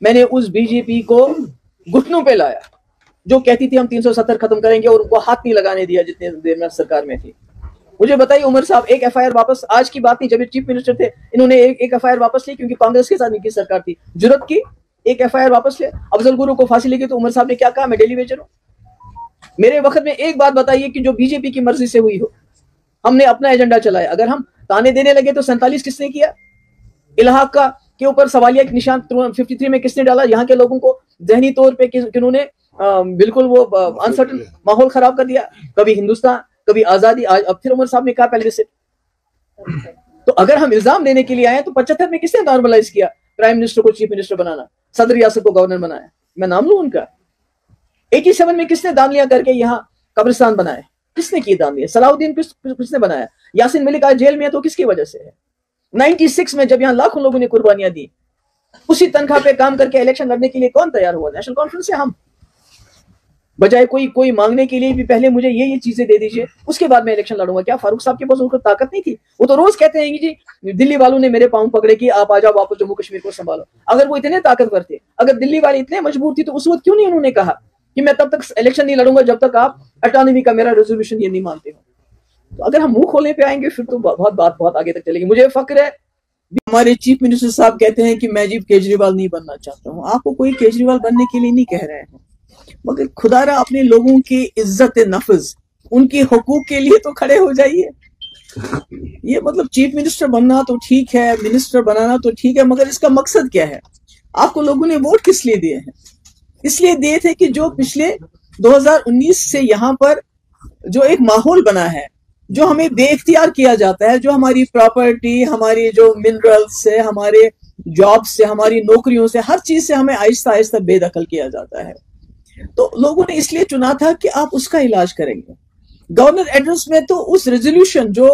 میں نے اس B J پی کو گھٹنوں پہ لایا جو کہتی تھی ہم 370 ختم کریں گے، اور ان کو ہاتھ نہیں لگانے دیا جتنے دیر میں سرکار میں تھی. مجھے بتائیے عمر صاحب، ایک ایف آئی آر واپس، آج کی بات نہیں، جب یہ چیف منسٹر تھے انہوں نے ایک ایف آئی آر واپس لی کیونکہ کانگریس کے ساتھ ان کی سرکار تھی، جرت کی ایک ایف آئی آر واپس لے. افضل گرو کو پھانسی لگی تو عمر صاحب نے کیا کہا، میں ڈیلی ویجر ہوں. میرے وقت میں ایک بات بتائیے کہ جو بی جے پی کی مرضی سے ہوئی ہو. ہم نے اپنا ایجنڈا چلایا. اگر ہم تانے دینے لگے تو 47 کس نے کیا؟ الحاق کا کے اوپر سوالیہ نشان 53 میں کس نے ڈالا؟ یہاں کے لوگوں کو ذہنی طور پہ کنہوں نے بالکل وہ انسرٹن ماحول خراب کر دیا. کبھی ہندوستان، کبھی آزادی، آج اب پھر عمر صاحب نے کہا پہلے سے. تو اگر ہم الزام دینے کے لیے آئے تو 75 میں کس نے نارملائز کیا پرائم منسٹر کو چیف منسٹر بنانا، صدر ریاست کو گورنر بنایا؟ میں نام لوں ان کا. 87 میں کس نے دانلیاں کر کے یہاں قبرستان بنائے؟ کس نے کی دانلیاں؟ صلاح الدین کس نے بنایا؟ یاسین ملک آج جیل میں ہے تو کس کی وجہ سے ہے؟ 96 میں جب یہاں لاکھوں لوگوں نے قربانیاں دی، اسی تنخواہ پہ کام کر کے الیکشن لڑنے کے لیے کون تیار ہوا؟ نیشنل کانفرنس سے. ہم بجائے کوئی مانگنے کے لیے بھی پہلے مجھے یہ چیزیں دے دیجئے، اس کے بعد میں الیکشن لڑوں گا. کیا فاروق صاحب کے پاس ان کو طاقت نہیں تھی؟ وہ تو روز کہتے ہیں کہ جی دلی والوں نے میرے پاؤں پکڑے کہ آپ آ جاؤ واپس جموں کشمیر کو سنبھالو. اگر وہ اتنے طاقتور تھے، اگر دلی والے اتنے مجبور تھی، تو اس وقت کیوں نہیں انہوں نے کہا کہ میں تب تک الیکشن نہیں لڑوں گا جب تک آپ اٹانومی کا میرا ریزولوشن یہ نہیں مانتے ہو؟ تو اگر ہم منہ کھولنے پہ آئیں گے پھر تو بہت آگے تک چلے گی. مجھے فخر ہے ہمارے چیف منسٹر صاحب کہتے ہیں کہ میں جی کیجریوال نہیں بننا چاہتا ہوں. آپ کو کوئی کیجریوال بننے کے لیے نہیں کہہ رہے ہیں، مگر خدا را اپنے لوگوں کی عزت نفذ، ان کی حقوق کے لیے تو کھڑے ہو جائیے. یہ مطلب چیف منسٹر بننا تو ٹھیک ہے، منسٹر بنانا تو ٹھیک ہے، مگر اس کا مقصد کیا ہے؟ آپ کو لوگوں نے ووٹ کس لیے دیے ہیں؟ اس لیے دیے تھے کہ جو پچھلے 2019 سے یہاں پر جو ایک ماحول بنا ہے، جو ہمیں بے اختیار کیا جاتا ہے، جو ہماری پراپرٹی، ہماری جو منرل سے، ہمارے جاب سے، ہماری نوکریوں سے، ہر چیز سے ہمیں آہستہ آہستہ بے دخل کیا جاتا ہے. تو لوگوں نے اس لیے چنا تھا کہ آپ اس کا علاج کریں گے. گورنر ایڈریس میں تو اس ریزولوشن جو